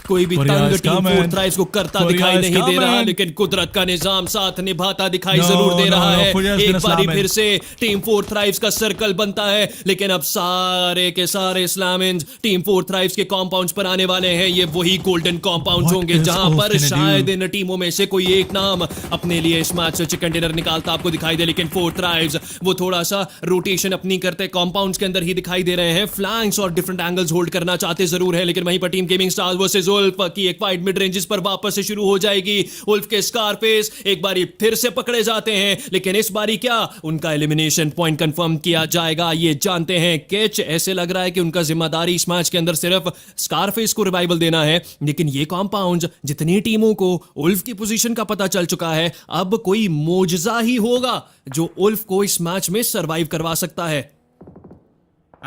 कोई भी तंग टीम फोर्थ थ्राइव्स को करता दिखाई नहीं दे रहा, लेकिन कुदरत का निजाम साथ निभाता दिखाई जरूर दे रहा है। एक बारी फिर से टीम फोर्थ थ्राइव्स का सर्कल बनता है, लेकिन अब सारे के सारे इस्लामियंस टीम फोर्थ थ्राइव्स के कॉम्पाउंड्स पर आने वाले हैं। ये वही गोल्डन कॉम्पाउंड्स होंगे जहां पर शायद इन टीमों में से कोई एक नाम अपने लिए इस मैच से चिकन डिनर निकालता आपको दिखाई दे, लेकिन फोर्थ थ्राइव्स वो थोड़ा सा रोटेशन अपनी करते कॉम्पाउंड्स के अंदर ही दिखाई दे रहे हैं। फ्लैंक्स और डिफरेंट एंगल्स होल्ड करना चाहते जरूर है, लेकिन वहीं पर टीम गेमिंग स्टार्स वर्सेस उल्फ की एक फाइट मिड रेंजेस पर वापस से शुरू हो जाएगी। उल्फ के स्कारफेस एक बारी फिर से पकड़े जाते हैं, लेकिन इस बारी क्या उनका एलिमिनेशन पॉइंट कंफर्म किया जाएगा ये जानते हैं केच। ऐसे लग रहा है कि उनका जिम्मेदारी इस मैच के अंदर सिर्फ स्कारफेस को रिवाइवल देना है, लेकिन ये कॉम्पाउंड जितनी टीमों को उल्फ की पोजीशन का पता चल चुका है, अब कोई मोजजा ही होगा जो उल्फ को इस मैच में सरवाइव करवा सकता है।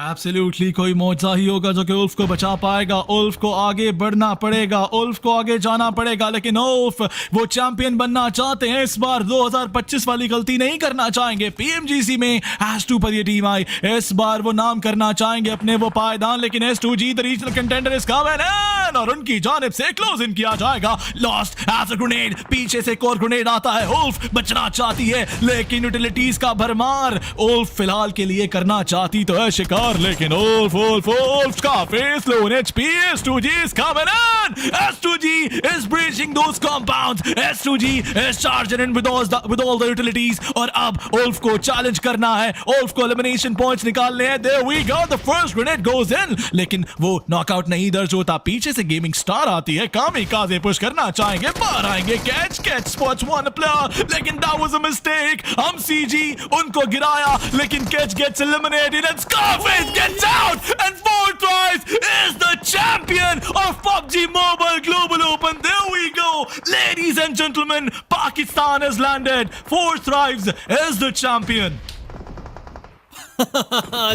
एब्सोल्युटली कोई मौजा ही होगा जो कि उल्फ को बचा पाएगा। उल्फ को आगे बढ़ना पड़ेगा, उल्फ को आगे जाना पड़ेगा, लेकिन उल्फ वो चैंपियन बनना चाहते हैं। इस बार 2025 वाली गलती नहीं करना चाहेंगे। पीएमजीसी में S2 पर ये टीम आई, इस बार वो नाम करना चाहेंगे अपने वो पायदान, लेकिन S2G the regional contender is coming in और उनकी जानिब से क्लोज इन किया जाएगा। लॉस्ट एज अ ग्रेनेड, पीछे से एक और ग्रेनेड आता है। उल्फ बचना चाहती है, लेकिन यूटिलिटीज का भरमार उल्फ फिलहाल के लिए करना चाहती तो है शिकार, लेकिन Ulf का face low on HP. S2G is coming in. S2G is breaching those compounds. S2G is charging in with all the utilities. और अब Ulf को challenge करना है, Ulf को elimination points निकालने हैं. There we go. The first grenade goes in. लेकिन वो knockout नहीं दर्ज होता। पीछे से गेमिंग स्टार आती है, कामिकाज़े पुश करना चाहेंगे, बाहर आएंगे। कैच spots one player, लेकिन that was a mistake. हम CG उनको गिराया, लेकिन catch gets eliminated and Scarface gets out, and Fourth Thrives is the champion of PUBG Mobile Global Open. There we go, ladies and gentlemen, Pakistan has landed. Fourth Thrives is the champion.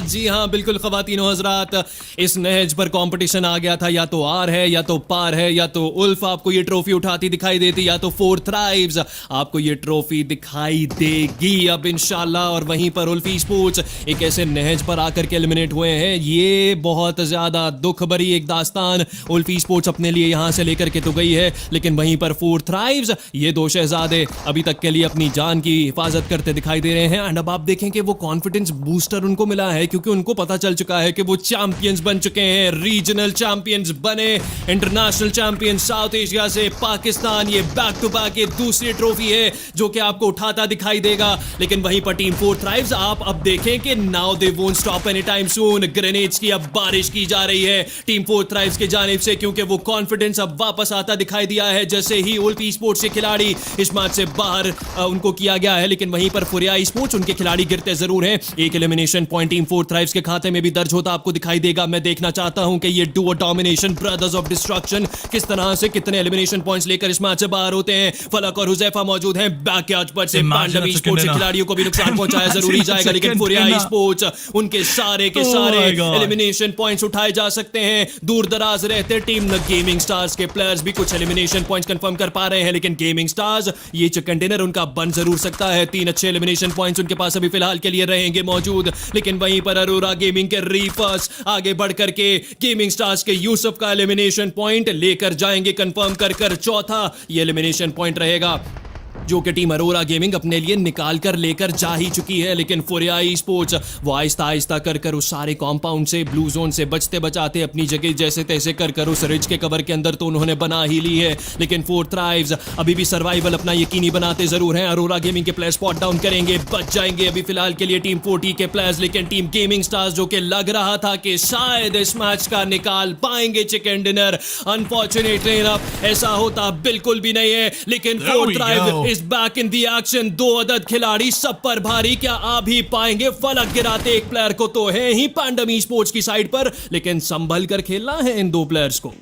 जी हाँ बिल्कुल ख़वातीनो हज़रात, इस नहज पर competition आ गया था। या तो are है या तो पार है, या तो उल्फ आपको ये ट्रॉफी उठाती दिखाई देती, या तो फोर्थ थ्राइव्स आपको ये ट्रॉफी दिखाई देगी अब इंशाल्लाह। और वहीं पर उल्फ ई-स्पोर्ट्स एक ऐसे नहज पर आकर के एलिमिनेट हुए हैं। ये बहुत ज़्यादा दुख भरी एक दास्तान उल्फ ई-स्पोर्ट्स अपने लिए यहाँ से लेकर के तो गई है, लेकिन वहीं पर फोर्थ थ्राइव्स ये दो शहजादे अभी तक के लिए अपनी जान की हिफाजत करते दिखाई दे रहे हैं। एंड अब आप देखें कि वो कॉन्फिडेंस बूस्टर उनको मिला है, क्योंकि उनको पता चल चुका है कि वो चैंपियंस बन चुके हैं, रीजनल चैंपियंस बने, इंटरनेशनल चैंपियन साउथ एशिया से पाकिस्तान। ये बैक टू बैक ये दूसरी ट्रॉफी है जो कि आपको उठाता दिखाई देगा। लेकिन वहीं पर टीम फोर्थ थ्राइव्स आप अब देखें कि now they won't stop any time soon. Grenades की अब बारिश की जा रही है टीम फोर्थ थ्राइव्स की जानिब से, क्योंकि वो कॉन्फिडेंस अब वापस आता दिखाई दिया है जैसे ही उल्फ ई-स्पोर्ट्स के खिलाड़ी इस मैच से बाहर उनको किया गया है। लेकिन वहीं पर फुरिया ई-स्पोर्ट्स उनके खिलाड़ी गिरते जरूर हैं। एक elimination point team fourth thrives के खाते में भी दर्ज होता आपको दिखाई देगा। मैं देखना चाहता हूं कि ये Duo domination brothers of destruction किस तरह से कितने एलिमिनेशन पॉइंट्स लेकर इस मैच से बाहर होते हैं। फलक और हुजैफा मौजूद हैं बैकयार्ड पर से। पांडव ई-स्पोर्ट्स के खिलाड़ियों को भी नुकसान पहुंचाया जरूरी जाएगा, लेकिन फुरिया ई-स्पोर्ट्स उनके सारे के सारे एलिमिनेशन पॉइंट्स उठाए जा सकते हैं। दूर दराज रहते टीम गेमिंग स्टार्स के प्लेयर्स भी कुछ एलिमिनेशन पॉइंट्स कंफर्म कर पा रहे हैं, लेकिन गेमिंग स्टार्स ये चिकन डिनर उनका बन जरूर सकता है। 3 अच्छे एलिमिनेशन पॉइंट्स उनके पास अभी फिलहाल के लिए रहेंगे मौजूद, लेकिन वहीं पर अरोरा गेमिंग के रीफर्स आगे बढ़ करके गेमिंग स्टार्स के यूसुफ का एलिमिनेशन पॉइंट लेकर जाएंगे कंफर्म कर चौथा ये एलिमिनेशन पॉइंट रहेगा जो कि टीम अरोरा गेमिंग अपने लिए निकाल कर लेकर जा ही चुकी है। लेकिन फुरिया ई-स्पोर्ट्स वो आहिस्ता आहिस्ता कर उस सारे कॉम्पाउंड से, ब्लू जोन से बचते बचाते अपनी जगह जैसे तैसे कर उस रिज के कवर के अंदर तो उन्होंने बना ही ली है। लेकिन फोर्थ थ्राइव्स अभी भी सर्वाइवल अपना यकीनी बनाते जरूर हैं। अरोरा गेमिंग के प्लेयर स्पॉट डाउन करेंगे, बच जाएंगे अभी फिलहाल के लिए टीम 40 के प्लेयर्स, लेकिन टीम गेमिंग स्टार्स जो कि लग रहा था कि शायद इस मैच का निकाल पाएंगे चिकन डिनर, अनफॉर्चुनेटली ऐसा होता बिल्कुल भी नहीं है। लेकिन fourth thrives is back in the action. 2 अदद खिलाड़ी सब पर भारी, क्या आ भी पाएंगे? फलक गिराते एक प्लेयर को तो है ही पांडव ई-स्पोर्ट्स की साइड पर, लेकिन संभल कर खेलना है इन 2 प्लेयर्स को।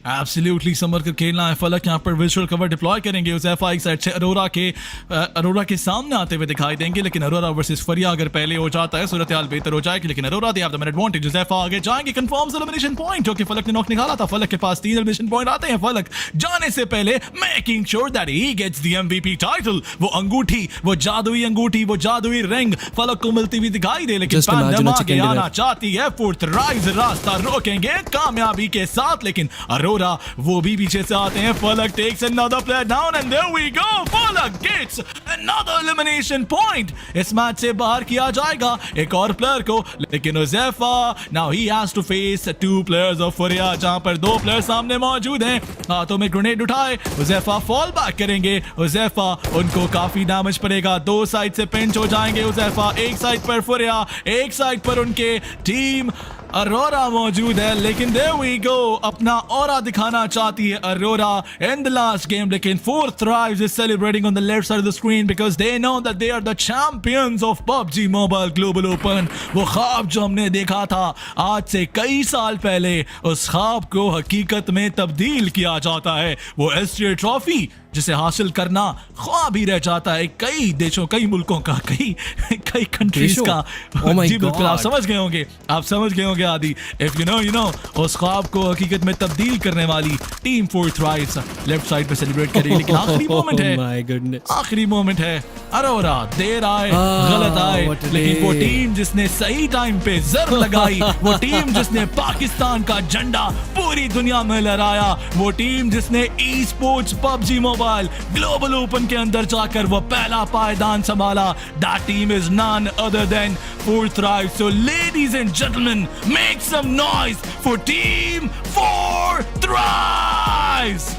एब्सोल्युटली संभल कर खेलना है। फलक यहाँ पर विजुअल कवर डिप्लॉय करेंगे उस एफ आई साइड से, अरोरा के सामने आते हुए दिखाई देंगे, लेकिन अरोरा वर्सेस फरिया अगर पहले हो जाता है सूरत हाल बेहतर हो जाएगी। लेकिन Arora they have the advantage, ज़ैफा आगे जाएंगे, कंफर्म्स एलिमिनेशन पॉइंट जो कि फलक ने नॉक निकाला था। फलक के पास 3 एलिमिनेशन पॉइंट आते हैं। फलक जाने से पहले making sure that he gets the MVP title. वो अंगूठी, वो जादुई अंगूठी, वो जादुई रिंग फलक को मिलती हुई दिखाई दे, लेकिन आना चाहती है फोर्थ थ्राइव्स। रास्ता रोकेंगे कामयाबी के साथ, लेकिन अरोरा वो भी पीछे से आते हैं. फलक takes another player down and there we go. फलक gets another elimination point. इस मैच से बाहर किया जाएगा एक और प्लेयर को, लेकिन उज़ैफा now he has to face two players of फुरिया, जहां पर दो प्लेयर सामने मौजूद हैं. हाथों में ग्रेनेड उठाए उज़ैफा फॉल बैक करेंगे. उज़ैफा उनको काफी डैमेज पड़ेगा. दो साइड से पिंच हो जाएंगे उज़ैफा. एक साइड पर फुरिया, एक साइड पर उनके टीम अरोरा मौजूद है. लेकिन there we go, अपना ऑरा दिखाना चाहती है Arora in the last game. लेकिन Four Thrives is celebrating on the left side of the screen because they know that they are the champions of PUBG Mobile Global Open. वो ख्वाब जो हमने देखा था आज से कई साल पहले, उस ख्वाब को हकीकत में तब्दील किया जाता है. वो एसटीए ट्रॉफी जिसे हासिल करना ख्वाब ही रह जाता है कई देशों, कई मुल्कों का, कई कंट्रीज का. Oh my जी बिल्कुल, आप God. समझ गए होंगे, आप समझ गए होंगे आदि. इफ यू नो उस ख्वाब को हकीकत में तब्दील करने वाली team four thrives left side पे सेलिब्रेट करेगी. लेकिन आखिरी मोमेंट है, माय गुडनेस, आखिरी मोमेंट है. अरोरा देर आए गलत आए, what a लेकिन वो day. टीम जिसने सही टाइम पे जर लगाई, वो टीम जिसने पाकिस्तान का झंडा पूरी दुनिया में लहराया, वो टीम जिसने e sports PUBG mobile global open के अंदर जाकर वो पहला पायदान संभाला, that team is none other than four thrives. So ladies and gentleman, make some noise for team four thrives.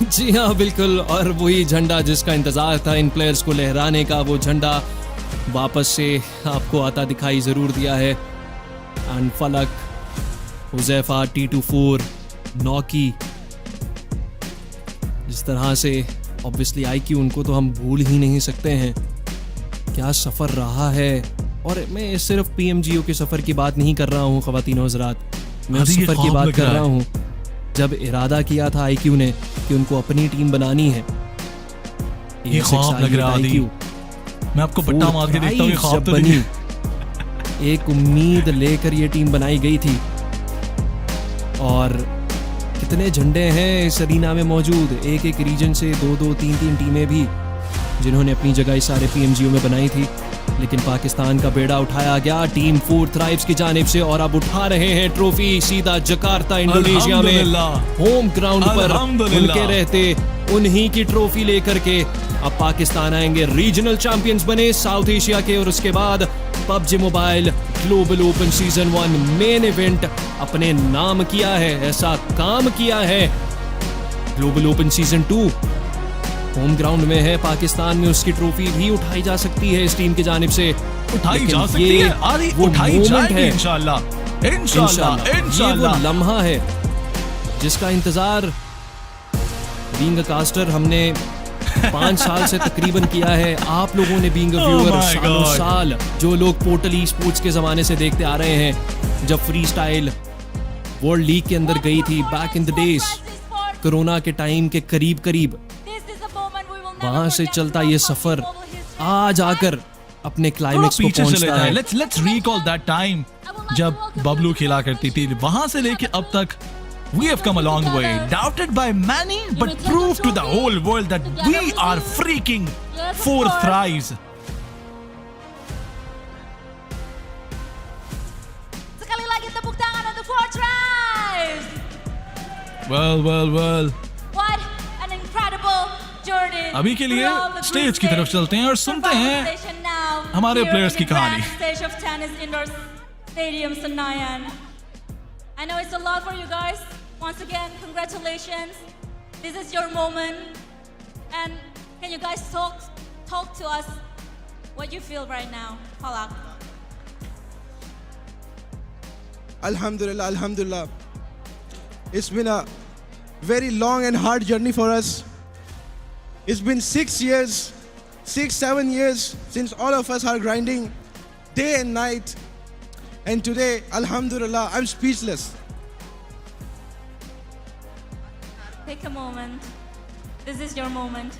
जी हाँ बिल्कुल. और वही झंडा जिसका इंतजार था इन प्लेयर्स को लहराने का, वो झंडा वापस से आपको आता दिखाई जरूर दिया है. एंड फलक, हुज़ैफा, T24, नॉकी, जिस तरह से ऑब्वियसली IQ उनको तो हम भूल ही नहीं सकते हैं. क्या सफ़र रहा है. और मैं सिर्फ PMGO के सफ़र की बात नहीं कर रहा हूँ ख़वातीन हज़रात, मैं उस अरे ये सफ़र की ख्वाब बात लग कर रहा रहा है. हूँ जब इरादा किया था IQ ने कि उनको अपनी टीम बनानी है. ये ख्वाब लग रहा है आदि. मैं आपको बट्टा मार के देखता हूँ, ये ख्वाब तो नहीं. एक उम्मीद लेकर ये टीम बनाई गई थी. और कितने झंडे हैं इस अरीना में मौजूद, एक एक रीजन से दो दो तीन तीन टीमें भी जिन्होंने अपनी जगह इस सारे PMGO में बनाई थी. लेकिन पाकिस्तान का बेड़ा उठाया गया टीम फोर थ्राइव्स की जानिब से, और अब उठा रहे हैं ट्रॉफी सीधा जकार्ता इंडोनेशिया में होम ग्राउंड पर. उनके रहते उन्हीं की ट्रॉफी लेकर के अब पाकिस्तान आएंगे. रीजनल चैंपियंस बने साउथ एशिया के, और उसके बाद PUBG mobile global open season 1 main event अपने नाम किया है. ऐसा काम किया है. Global open season 2 home ground में है पाकिस्तान में, उसकी ट्रॉफी भी उठाई जा सकती है इस टीम की जानिब से. उठाई जा सकती है आदि, उठाई जाएगी इंशाल्लाह, इंशाल्लाह, ये इंशाल्लाह. वो लम्हा है जिसका इंतजार बीइंग अ कास्टर हमने 5 साल से तकरीबन किया है. आप लोगों ने बीइंग अ व्यूअर my सालों God. साल, जो लोग पोर्टल ई स्पोर्ट्स के जमाने से देखते आ रहे हैं, जब फ्री स्टाइल वर्ल्ड लीग के अंदर गई थी back in the days, corona के टाइम के करीब करीब, वहां से चलता ये सफर आज आकर अपने क्लाइमेक्स को पीछे चले पहुंचता जाए. है. लेट्स रिकॉल दैट टाइम जब बबलू खेला करती थी. वहां से लेके अब तक we have come a long way, doubted by many but proved to the whole world that we are freaking four thrives. Sekali lagi tepuk tangan untuk Four Thrives. Well. What an incredible journey. अभी के लिए throughout the stage group की तरफ stage. चलते हैं और सुनते हैं Conversation now हमारे here players in की the कहानी. grand stage of Tennis Indoor Stadium, Senayan. I know it's a lot for you guys. Once again, congratulations. This is your moment. And can you guys talk to us what you feel right now? Falak. Alhamdulillah, Alhamdulillah. It's been a very long and hard journey for us. It's been 6 years, 7 years since all of us are grinding day and night. And today, Alhamdulillah, I'm speechless. Take a moment. This is your moment.